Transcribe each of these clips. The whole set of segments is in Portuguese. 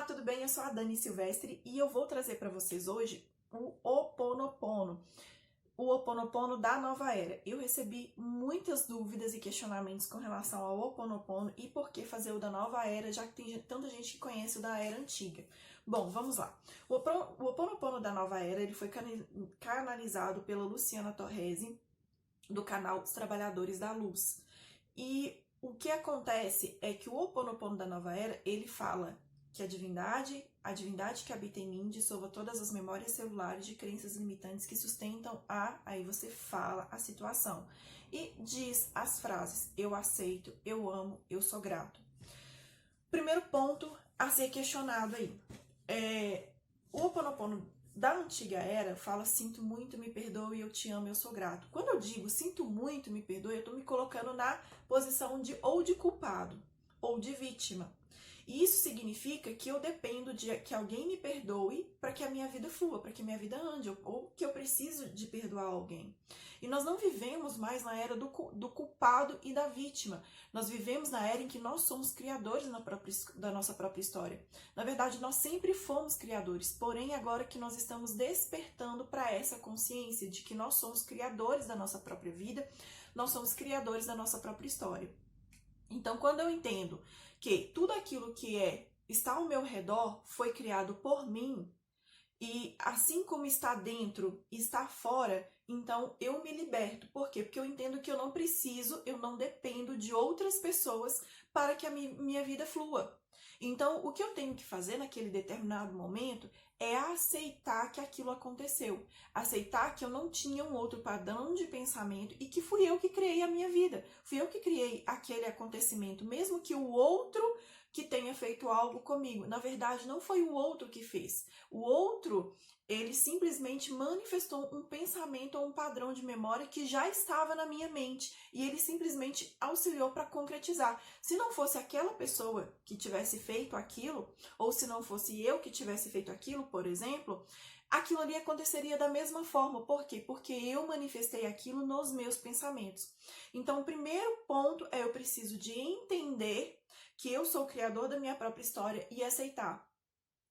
tudo bem? Eu sou a Dani Silvestre e eu vou trazer para vocês hoje o Ho'oponopono da nova era. Eu recebi muitas dúvidas e questionamentos com relação ao Ho'oponopono e por que fazer o da nova era, já que tem tanta gente que conhece o da era antiga. Bom, vamos lá. O Ho'oponopono da nova era ele foi canalizado pela Luciana Torresi, do canal Os Trabalhadores da Luz. E o que acontece é que o Ho'oponopono da nova era, ele fala que a divindade que habita em mim dissolva todas as memórias celulares de crenças limitantes que sustentam aí você fala a situação. E diz as frases, eu aceito, eu amo, eu sou grato. Primeiro ponto a ser questionado aí. O Ho'oponopono da antiga era fala, sinto muito, me perdoe, eu te amo, eu sou grato. Quando eu digo sinto muito, me perdoe, eu tô me colocando na posição de culpado ou de vítima. E isso significa que eu dependo de que alguém me perdoe para que a minha vida flua, para que a minha vida ande, ou que eu preciso de perdoar alguém. E nós não vivemos mais na era do culpado e da vítima. Nós vivemos na era em que nós somos criadores da nossa própria história. Na verdade, nós sempre fomos criadores, porém agora que nós estamos despertando para essa consciência de que nós somos criadores da nossa própria vida, nós somos criadores da nossa própria história. Então, quando eu entendo que tudo aquilo que está ao meu redor foi criado por mim, e assim como está dentro, está fora, então eu me liberto. Por quê? Porque eu entendo que eu não preciso, eu não dependo de outras pessoas para que a minha vida flua. Então, o que eu tenho que fazer naquele determinado momento é aceitar que aquilo aconteceu. Aceitar que eu não tinha um outro padrão de pensamento e que fui eu que criei a minha vida. Fui eu que criei aquele acontecimento, mesmo que o outro que tenha feito algo comigo. Na verdade, não foi o outro que fez. O outro, ele simplesmente manifestou um pensamento ou um padrão de memória que já estava na minha mente e ele simplesmente auxiliou para concretizar. Se não fosse aquela pessoa que tivesse feito aquilo, ou se não fosse eu que tivesse feito aquilo, por exemplo, aquilo ali aconteceria da mesma forma. Por quê? Porque eu manifestei aquilo nos meus pensamentos. Então, o primeiro ponto é eu preciso de entender que eu sou o criador da minha própria história e aceitar.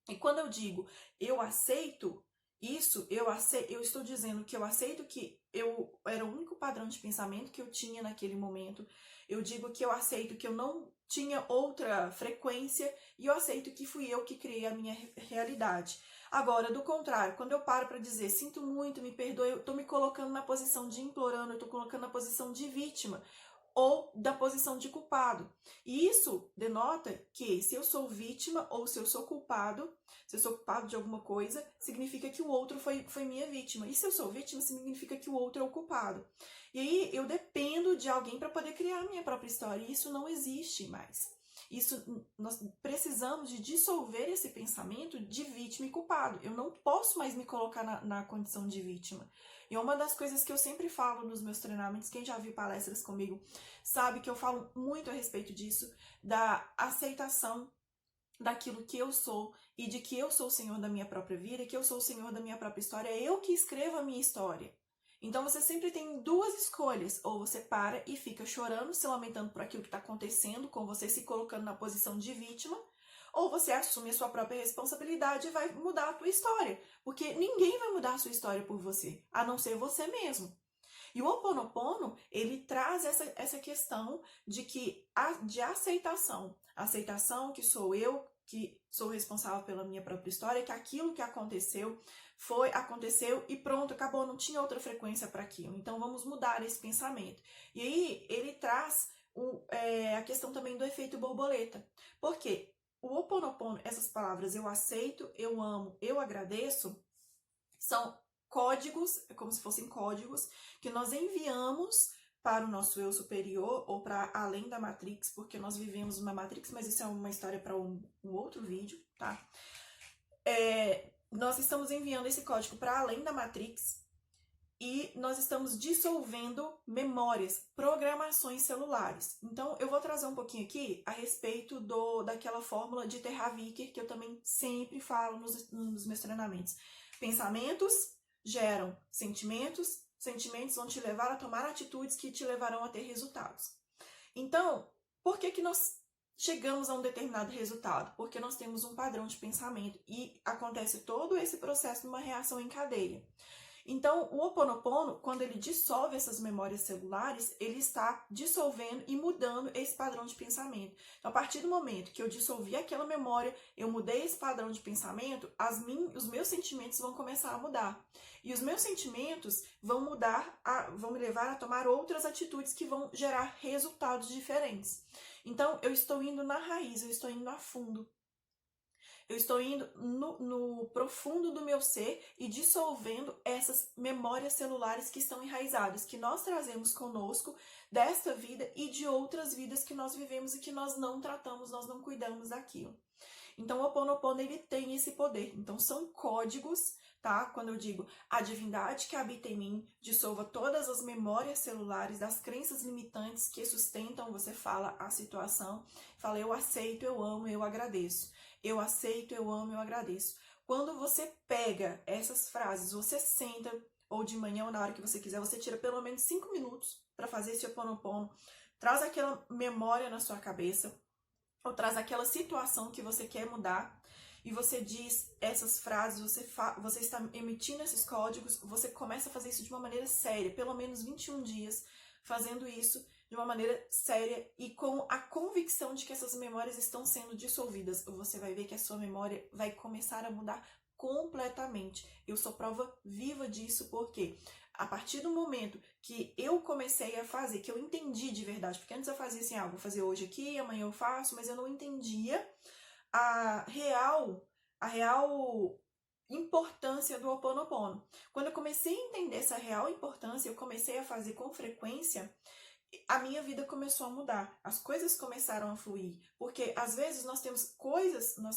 E quando eu digo eu aceito isso, eu estou dizendo que eu aceito que eu era o único padrão de pensamento que eu tinha naquele momento. Eu digo que eu aceito que eu não tinha outra frequência e eu aceito que fui eu que criei a minha realidade. Agora, do contrário, quando eu paro para dizer sinto muito, me perdoe, eu estou me colocando na posição de implorando, eu estou colocando na posição de vítima ou da posição de culpado. E isso denota que se eu sou vítima ou se eu sou culpado de alguma coisa, significa que o outro foi minha vítima. E se eu sou vítima, significa que o outro é o culpado. E aí eu dependo de alguém para poder criar a minha própria história. E isso não existe mais. Nós precisamos de dissolver esse pensamento de vítima e culpado. Eu não posso mais me colocar na condição de vítima. E uma das coisas que eu sempre falo nos meus treinamentos, quem já viu palestras comigo sabe que eu falo muito a respeito disso, da aceitação daquilo que eu sou e de que eu sou o senhor da minha própria vida, que eu sou o senhor da minha própria história, é eu que escrevo a minha história. Então você sempre tem duas escolhas, ou você para e fica chorando, se lamentando por aquilo que está acontecendo, com você se colocando na posição de vítima, ou você assume a sua própria responsabilidade e vai mudar a tua história, porque ninguém vai mudar a sua história por você, a não ser você mesmo. E o Ho'oponopono, ele traz essa questão de aceitação que sou eu, que sou responsável pela minha própria história, que aquilo que aconteceu e pronto, acabou, não tinha outra frequência para aquilo. Então vamos mudar esse pensamento. E aí ele traz a questão também do efeito borboleta. Por quê? O Ho'oponopono, essas palavras eu aceito, eu amo, eu agradeço, são códigos, como se fossem códigos, que nós enviamos para o nosso eu superior ou para além da Matrix, porque nós vivemos uma Matrix, mas isso é uma história para um outro vídeo, tá? Nós estamos enviando esse código para além da Matrix e nós estamos dissolvendo memórias, programações celulares. Então, eu vou trazer um pouquinho aqui a respeito daquela fórmula de Terra Vicker, que eu também sempre falo nos meus treinamentos. Pensamentos geram sentimentos, sentimentos vão te levar a tomar atitudes que te levarão a ter resultados. Então, por que nós chegamos a um determinado resultado? Porque nós temos um padrão de pensamento e acontece todo esse processo numa reação em cadeia. Então, o Ho Oponopono, quando ele dissolve essas memórias celulares, ele está dissolvendo e mudando esse padrão de pensamento. Então, a partir do momento que eu dissolvi aquela memória, eu mudei esse padrão de pensamento, os meus sentimentos vão começar a mudar. E os meus sentimentos vão vão me levar a tomar outras atitudes que vão gerar resultados diferentes. Então, eu estou indo na raiz, eu estou indo a fundo. Eu estou indo no profundo do meu ser e dissolvendo essas memórias celulares que estão enraizadas, que nós trazemos conosco desta vida e de outras vidas que nós vivemos e que nós não tratamos, nós não cuidamos daquilo. Então, o Ho Oponopono, ele tem esse poder. Então, são códigos, tá? Quando eu digo a divindade que habita em mim, dissolva todas as memórias celulares das crenças limitantes que sustentam, você fala a situação, fala eu aceito, eu amo, eu agradeço. Eu aceito, eu amo, eu agradeço. Quando você pega essas frases, você senta, ou de manhã ou na hora que você quiser, você tira pelo menos 5 minutos para fazer esse Ho Oponopono, traz aquela memória na sua cabeça, ou traz aquela situação que você quer mudar, e você diz essas frases, você está emitindo esses códigos, você começa a fazer isso de uma maneira séria, pelo menos 21 dias, fazendo isso de uma maneira séria e com a convicção de que essas memórias estão sendo dissolvidas. Você vai ver que a sua memória vai começar a mudar completamente. Eu sou prova viva disso, porque a partir do momento que eu comecei a fazer, que eu entendi de verdade, porque antes eu fazia assim, vou fazer hoje aqui, amanhã eu faço, mas eu não entendia a real importância do Ho Oponopono. Quando eu comecei a entender essa real importância, eu comecei a fazer com frequência, a minha vida começou a mudar, as coisas começaram a fluir, porque às vezes nós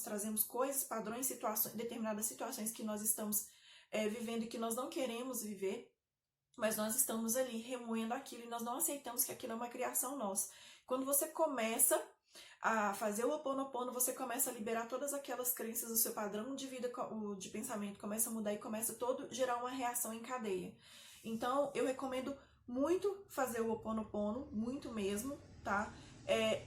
trazemos coisas, padrões, determinadas situações que nós estamos vivendo e que nós não queremos viver, mas nós estamos ali remoendo aquilo e nós não aceitamos que aquilo é uma criação nossa. Quando você começa a fazer o Ho Oponopono, você começa a liberar todas aquelas crenças, o seu padrão de vida, de pensamento começa a mudar e começa gerar uma reação em cadeia. Então, eu recomendo muito fazer o Ho Oponopono, muito mesmo, tá?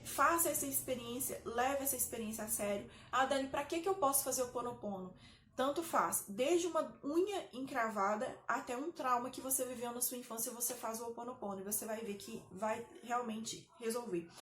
Faça essa experiência, leve essa experiência a sério. Dani, pra que eu posso fazer o Ho Oponopono? Tanto faz, desde uma unha encravada até um trauma que você viveu na sua infância, você faz o Ho Oponopono e você vai ver que vai realmente resolver.